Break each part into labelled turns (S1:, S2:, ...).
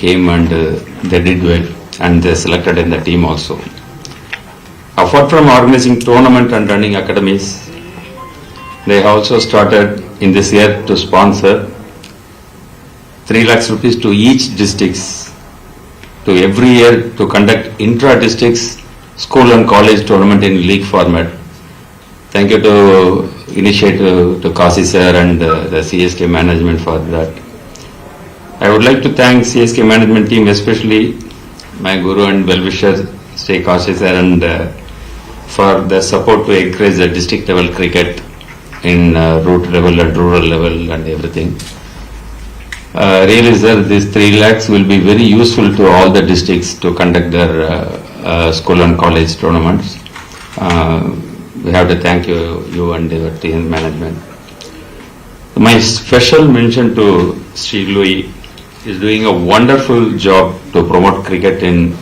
S1: came and they did well and they selected in the team also. Apart from organizing tournament and running academies, they also started in this year to sponsor 3 lakhs rupees to each districts to every year to conduct intra-districts school and college tournament in league format. Thank you to initiative to Kasi sir and the CSK management for that. I would like to thank CSK management team, especially my guru and well-wisher Sri Kasi sir, and for the support to encourage the district level cricket in root level and rural level and everything. Really sir, these 3 lakhs will be very useful to all the districts to conduct their school and college tournaments. We have to thank you and your team management. My special mention to Sri Louis is doing a wonderful job to promote cricket in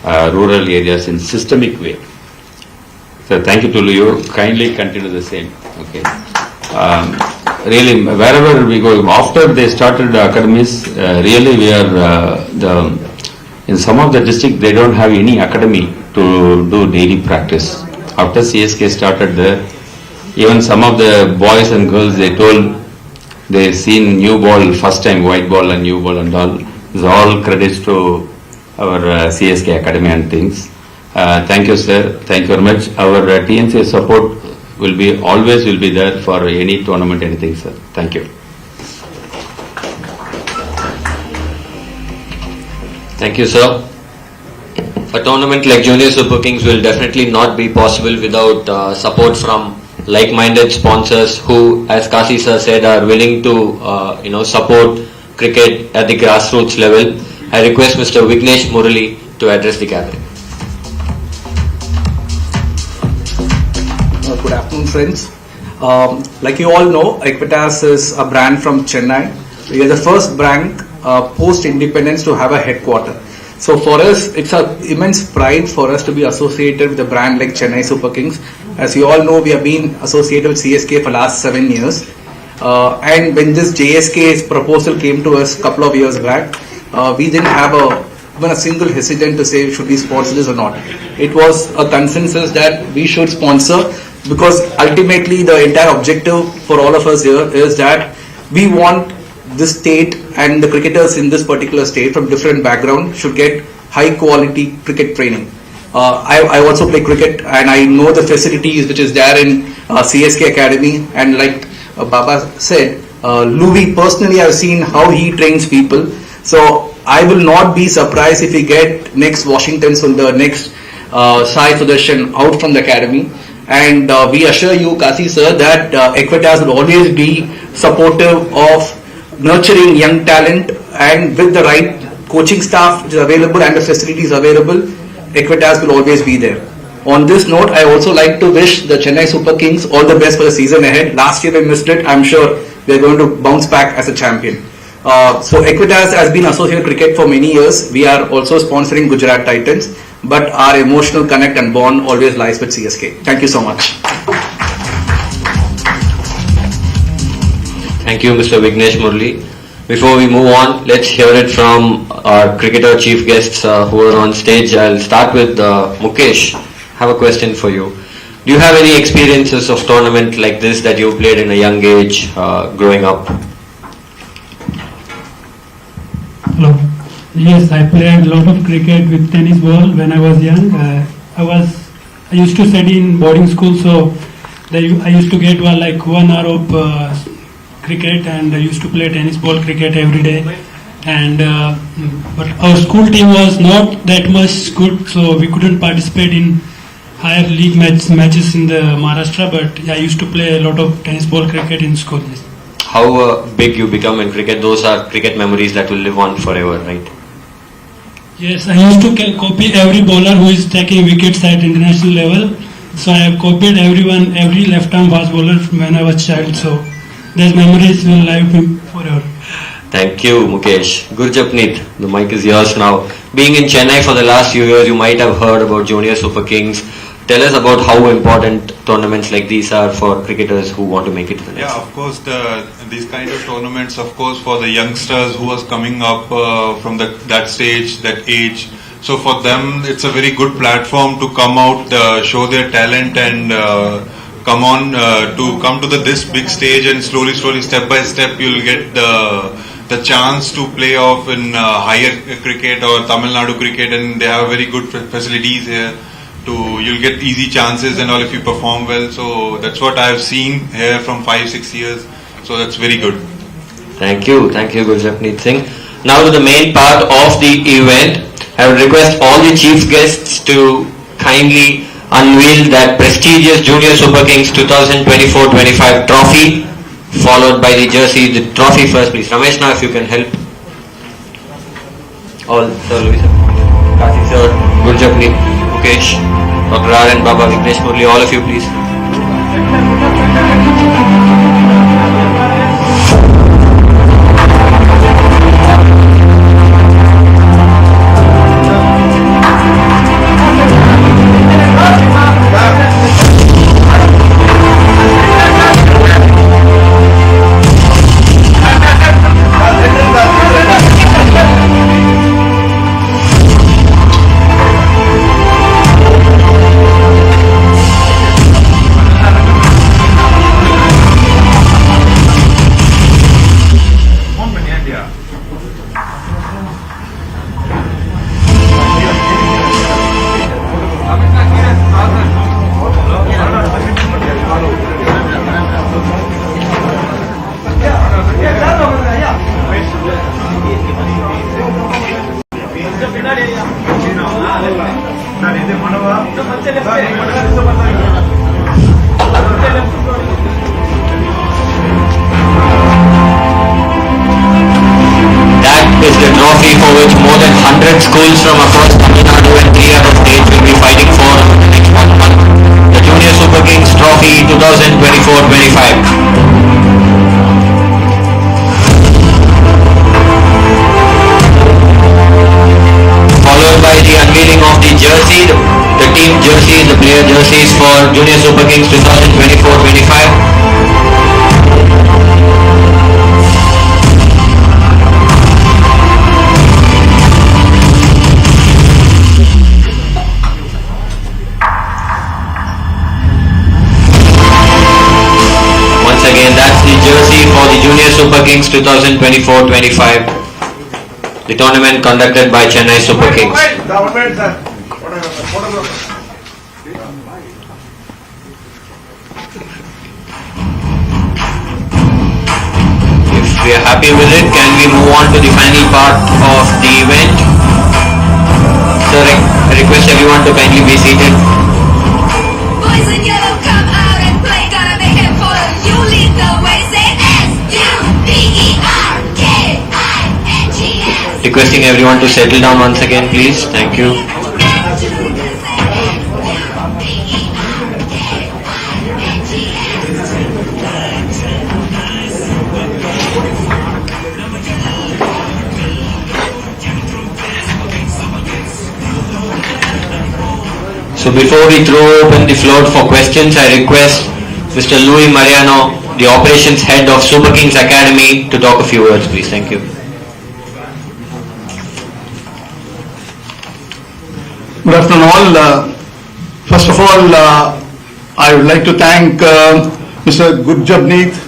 S1: rural areas in systemic way. So thank you to you. Kindly continue the same. Okay. Really, wherever we go, after they started the academies, really we are in some of the districts they don't have any academy to do daily practice. After CSK started there, even some of the boys and girls, they told they've seen new ball first time, white ball and new ball and all. It's all credits to our CSK academy and things. Thank you sir, thank you very much. Our TNC support will be always will be there for any tournament, anything sir. Thank you.
S2: Thank you sir. A tournament like Junior Super Kings will definitely not be possible without support from like-minded sponsors who, as Kasi sir said, are willing to support cricket at the grassroots level. I request Mr. Vignesh Murali to address the gathering.
S3: Good afternoon friends. Like you all know, Equitas is a brand from Chennai. We are the first bank post-independence to have a headquarter. So for us, it's an immense pride for us to be associated with a brand like Chennai Super Kings. As you all know, we have been associated with CSK for last 7 years. And when this JSK proposal came to us a couple of years back, we didn't have even a single hesitant to say should we sponsor this or not. It was a consensus that we should sponsor, because ultimately the entire objective for all of us here is that we want this state and the cricketers in this particular state from different background should get high quality cricket training. I also play cricket and I know the facilities which is there in CSK Academy, and like Baba said, Louis personally I've seen how he trains people. So I will not be surprised if we get next Washington Sundar, next Sai Sudarshan out from the academy. And we assure you, Kasi sir, that Equitas will always be supportive of nurturing young talent, and with the right coaching staff which is available and the facilities available, Equitas will always be there. On this note, I also like to wish the Chennai Super Kings all the best for the season ahead. Last year we missed it. I'm sure we are going to bounce back as a champion. So Equitas has been associated with cricket for many years. We are also sponsoring Gujarat Titans, but our emotional connect and bond always lies with CSK. Thank you so much.
S2: Thank you, Mr. Vignesh Murali. Before we move on, let's hear it from our cricketer chief guests who are on stage. I'll start with Mukesh. I have a question for you. Do you have any experiences of tournament like this that you played in a young age growing up?
S4: Hello. Yes, I played a lot of cricket with tennis ball when I was young. I used to study in boarding school, so I used to get 1 hour of cricket, and I used to play tennis ball cricket every day. And but our school team was not that much good, so we couldn't participate in higher league matches in the Maharashtra. But I used to play a lot of tennis ball cricket in school.
S2: How big you become in cricket, those are cricket memories that will live on forever, right?
S4: Yes, I used to copy every bowler who is taking wickets at international level. So I have copied everyone, every left-arm fast bowler when I was child. So those memories will live forever.
S2: Thank you, Mukesh. Gurjapneet, the mic is yours now. Being in Chennai for the last few years, you might have heard about Junior Super Kings. tell us about how important tournaments like these are for cricketers who want to make it to the next
S5: Yeah,
S2: level.
S5: of course, these kind of tournaments, of course, for the youngsters who are coming up from that stage, that age. So for them, it's a very good platform to come out, show their talent, and come to this big stage, and slowly, step by step, you'll get the chance to play off in higher cricket or Tamil Nadu cricket, and they have very good facilities here. You'll get easy chances and all if you perform well. So that's what I have seen here from 5-6 years. So that's very good.
S2: Thank you, Gurjapneet Singh. Now to the main part of the event. I would request all the chief guests to kindly unveil that prestigious Junior Super Kings 2024-25 trophy, followed by the jersey. The trophy first, please. Ramesh, now if you can help. All, Sir Louis, sir. Kasi sir, Gurjapneet, Mukesh, Dr. R. and Baba, Vignesh Murli, all of you please. Trophy for which more than 100 schools from across Tamil Nadu and 3 other states will be fighting for over the next 1 month. The Junior Super Kings Trophy 2024-25. Followed by the unveiling of the jersey, the team jerseys, the player jerseys for Junior Super Kings 2024-25. For the Junior Super Kings 2024-25, the tournament conducted by Chennai Super Kings. If we are happy with it, can we move on to the final part of the event? Sir, I request everyone to kindly be seated.
S6: Boys in yellow, come out and play. Gotta make it follow. You lead the way. Say S-U-B-E-R-K-I-N-G-S.
S2: Requesting everyone to settle down once again, please. Thank you. So before we throw open the floor for questions, I request Mr. Louis Mariano, the operations head of Super Kings Academy, to talk a few words, please. Thank you.
S7: Good afternoon all. First of all, I would like to thank Mr. Gurjapneet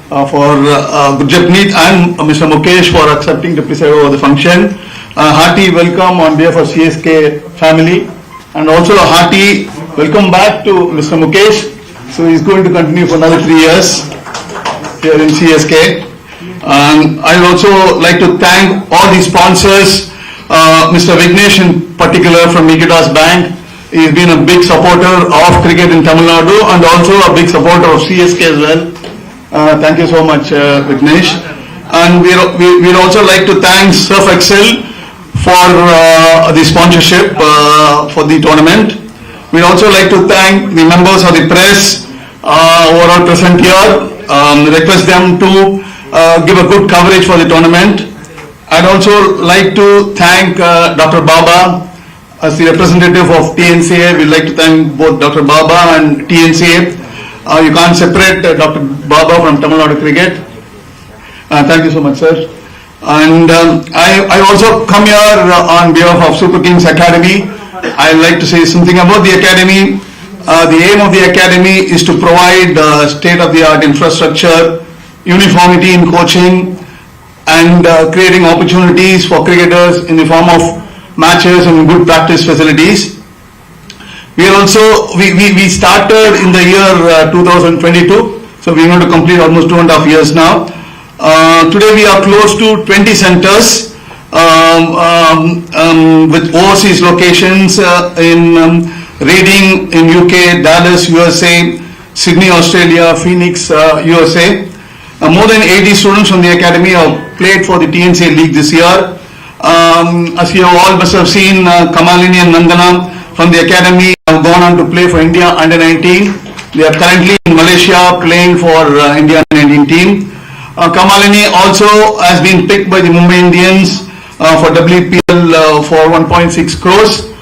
S7: Gurjapneet and Mr. Mukesh for accepting to preside over the function. Hearty welcome on behalf of CSK family, and also a hearty welcome back to Mr. Mukesh. So he's going to continue for another 3 years here in CSK. And I would also like to thank all the sponsors, Mr. Vignesh in particular from Equitas Bank. He's been a big supporter of cricket in Tamil Nadu and also a big supporter of CSK as well. Thank you so much, Vignesh. And we'd also like to thank Surf Excel for the sponsorship for the tournament. We'd also like to thank the members of the press who are all present here. Request them to give a good coverage for the tournament. I'd also like to thank Dr. Baba as the representative of TNCA, we'd like to thank both Dr. Baba and TNCA. You can't separate Dr. Baba from Tamil Nadu cricket. Thank you so much, sir. And I also come here on behalf of Super Kings Academy. I'd like to say something about the academy. The aim of the academy is to provide state-of-the-art infrastructure, uniformity in coaching, and creating opportunities for cricketers in the form of matches and good practice facilities. We started in the year 2022, so we're going to complete almost 2.5 years now. Today we are close to 20 centers with overseas locations in Reading in UK, Dallas, USA, Sydney, Australia, Phoenix, USA. More than 80 students from the academy have played for the TNCA League this year. As you all must have seen, Kamalini and Nandana from the academy have gone on to play for India under-19. They are currently in Malaysia playing for India under-19 team. Kamalini also has been picked by the Mumbai Indians for WPL for 1.6 crores.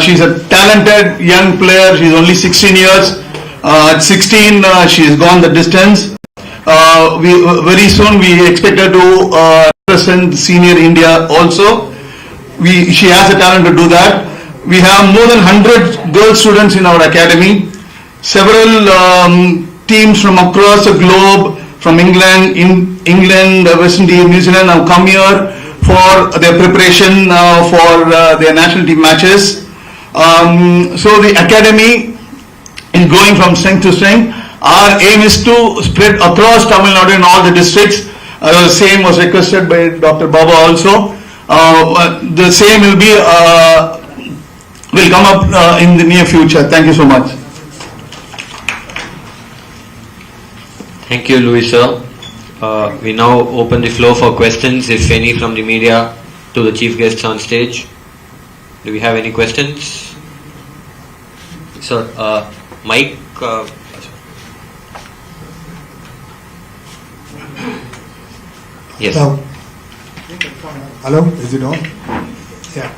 S7: She's a talented young player. She's only 16 years. At 16, she has gone the distance. Very soon we expect her to represent senior India also. She has the talent to do that. We have more than 100 girl students in our academy. Several teams from across the globe, from England, West Indies, New Zealand have come here for their preparation for their national team matches. So the academy is going from strength to strength. Our aim is to spread across Tamil Nadu in all the districts. The same was requested by Dr. Baba also. The same will come up in the near future. Thank you so much.
S2: Thank you, Louis sir. We now open the floor for questions, if any, from the media to the chief guests on stage. Do we have any questions? Sir, Mike. Yes.
S8: Hello, is it on? Yeah.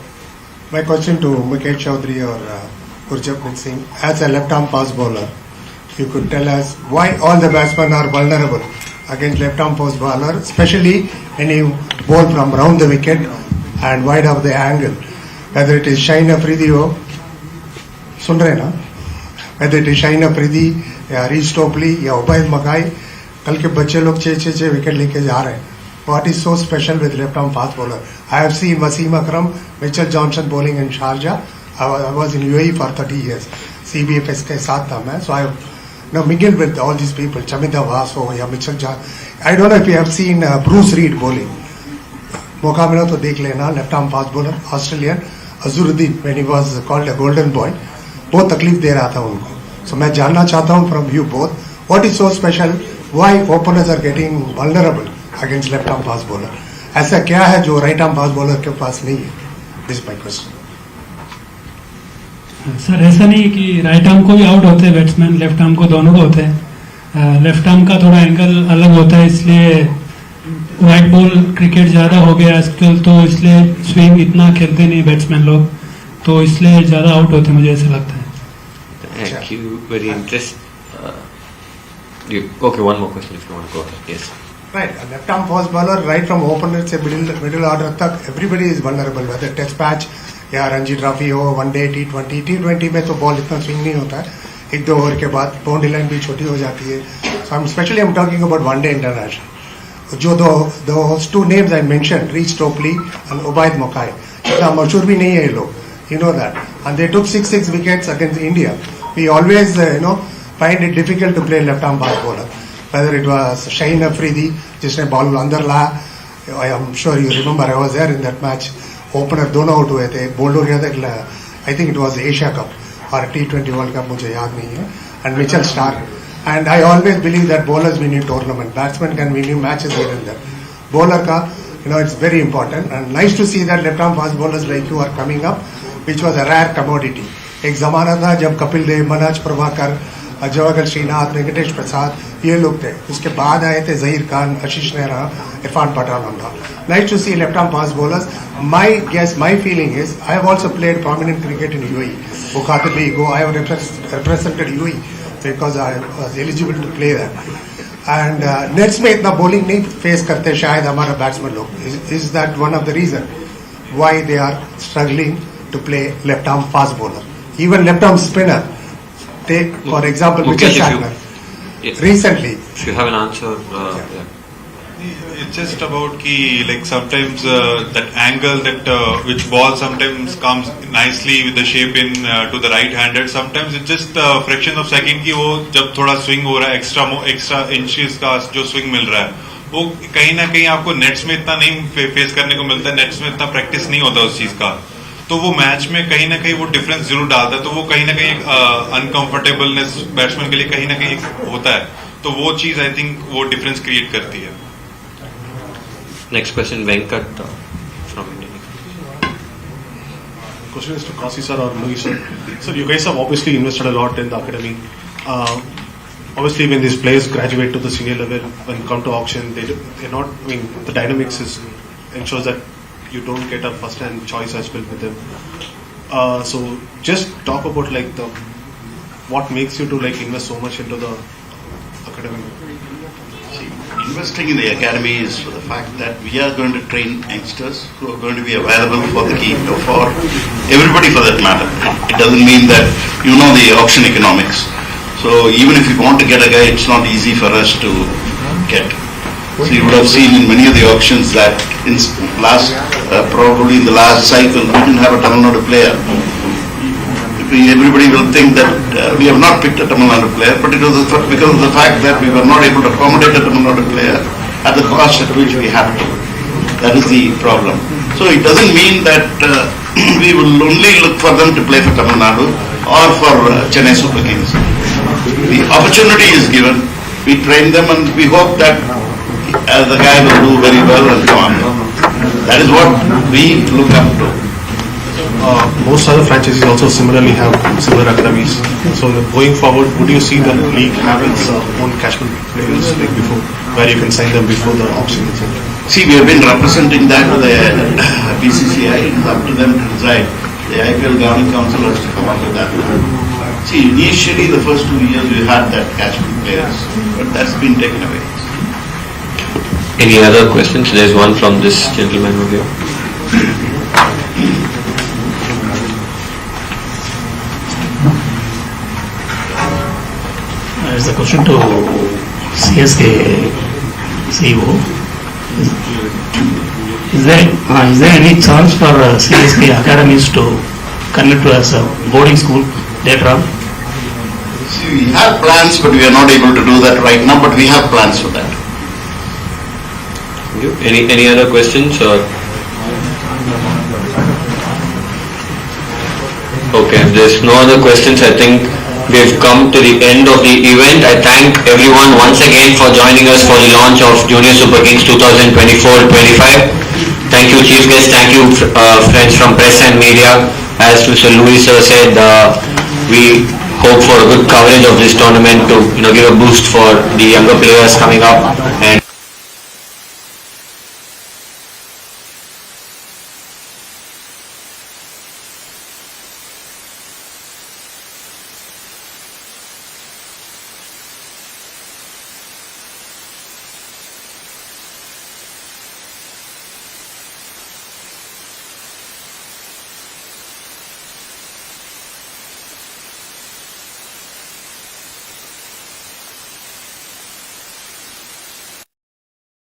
S8: My question to Mukesh Chaudhary or Gurjapneet Singh, as a left-arm fast bowler, you could tell us why all the batsmen are vulnerable against left-arm fast bowler, especially when you bowl from round the wicket and wide of the angle. Whether it is Shaheen Afridi or सुन रहे ना, whether it is Shaheen Afridi या Reece Topley या उबैद मकाई, कल के बच्चे लोग 6 wicket लेके जा रहे हैं. What is so special with left-arm fast bowler? I have seen Wasim Akram, Mitchell Johnson bowling in Sharjah. I was in UAE for 30 years. CBFS के साथ था मैं, so I have mingled with all these people. Chamita Vaso या Mitchell Johnson. I don't know if you have seen Bruce Reed bowling. मौका मिला तो देख लेना. Left-arm fast bowler, Australian. Azharuddin, when he was called a golden boy, बहुत तकलीफ दे रहा था उनको. So मैं जानना चाहता हूँ from you both, what is so special? Why openers are getting vulnerable against left-arm fast bowler? ऐसा क्या है जो right-arm fast bowler के पास नहीं है? This is my question.
S4: Sir ऐसा नहीं कि राइट आर्म को भी आउट होते हैं बैट्समैन, लेफ्ट आर्म को दोनों को होते हैं. लेफ्ट आर्म का थोड़ा एंगल अलग होता है, इसलिए वाइट बॉल क्रिकेट ज़्यादा हो गया आजकल, तो इसलिए स्विंग इतना खेलते नहीं बैट्समैन लोग, तो इसलिए ज़्यादा आउट होते मुझे ऐसा लगता है.
S2: Thank you. Very interesting. Okay, one more question if you want to go ahead. Yes.
S8: Right, a left-arm fast bowler, right from opener से middle order तक, everybody is vulnerable. Whether test match या Ranji trophy हो, one day, T20 में तो ball इतना swing नहीं होता है. 1-2 ओवर के बाद बाउंड्री लाइन भी छोटी हो जाती है. So I'm talking about one-day international. जो those two names I mentioned, Reece Topley and Ubaid Mokai, इतना मशहूर भी नहीं है ये लोग. You know that. And they took 6 wickets against India. We always, find it difficult to play left-arm fast bowler. Whether it was Shaheen Afridi, जिसने ball अंदर लाया, I am sure you remember I was there in that match. Opener दोनों out हुए थे, bold हो गया था. I think it was Asia Cup or T20 World Cup, मुझे याद नहीं है. And Mitchell Starc. And I always believe that bowlers win in tournament. Batsmen can win in matches here and there. Bowler का, it's very important. And nice to see that left-arm fast bowlers like you are coming up, which was a rare commodity. एक जमाना था जब कपिल देव, मनज प्रभाकर, जवाहर श्रीनाथ, वेंकटेश प्रसाद, ये लोग थे. उसके बाद आए थे Zaheer Khan, Ashish Nehra, Irfan Pathan and all. Nice to see left arm fast bowlers. My guess, my feeling is, I have also played prominent cricket in UAE. Bukhatabli go, I have represented UAE because I was eligible to play there. And nets में इतना bowling नहीं face करते शायद हमारा batsman लोग. Is that one of the reason why they are struggling to play left arm fast bowler? Even left arm spinner. Take for example Mitchell
S2: Mukesh,
S8: Santner.
S2: Yes.
S8: Recently,
S2: If you have an answer, yeah.
S5: It's just about ki like sometimes that angle that which ball sometimes comes nicely with the shape in to the right handed. Sometimes it's just fraction of second ki वो जब थोड़ा swing हो रहा है extra inches का जो swing मिल रहा है वो कहीं ना कहीं आपको नेट्स में इतना नहीं फेस करने को मिलता है. नेट्स में इतना प्रैक्टिस नहीं होता उस चीज का, तो वो मैच में कहीं ना कहीं वो डिफरेंस जरूर डालता है. तो वो कहीं ना कहीं अनकंफर्टेबलनेस बैट्समैन के लिए कहीं ना कहीं होता है. तो वो चीज आई थिंक वो डिफरेंस क्रिएट करती है.
S2: Next question, Venkat from Indian.
S9: Question is to Kasi sir or Louis sir. Sir, you guys have obviously invested a lot in the academy. Obviously, when these players graduate to the senior level, when come to auction, they're not. I mean, the dynamics ensures that you don't get a first-hand choice as well with them. So, just talk about like what makes you to like invest so much into the academy.
S10: Investing in the academy is for the fact that we are going to train youngsters who are going to be available for for everybody for that matter. It doesn't mean that you know the auction economics. So even if you want to get a guy, it's not easy for us to get. So you would have seen in many of the auctions that in probably in the last cycle, we didn't have a Tamil Nadu player. Everybody will think that we have not picked a Tamil Nadu player, but it was because of the fact that we were not able to accommodate a Tamil Nadu player at the cost at which we have to. That is the problem. So it doesn't mean that we will only look for them to play for Tamil Nadu or for Chennai Super Kings. The opportunity is given, we train them and we hope that the guy will do very well and come on. That is what we look up to.
S9: Most other franchises also similarly have similar academies. So going forward, would you see the league have its own catchment players like before, where you can sign them before the auction, etc.?
S10: See, we have been representing that to the BCCI. It is up to them to decide. The IPL Governing Council has to come up with that. See, initially the first 2 years we had that catchment players, but that's been taken away.
S2: Any other questions? There's one from this gentleman over here.
S11: There's a question to CSK CEO. Is there any chance for CSK academies to connect to as a boarding school later on?
S10: See, we have plans, but we are not able to do that right now, but we have plans for that.
S2: Any other questions or? Okay, if there's no other questions, I think we've come to the end of the event. I thank everyone once again for joining us for the launch of Junior Super Kings 2024-25. Thank you, chief guest. Thank you, friends from press and media. As Mr. Louis sir said, we hope for a good coverage of this tournament to give a boost for the younger players coming up, and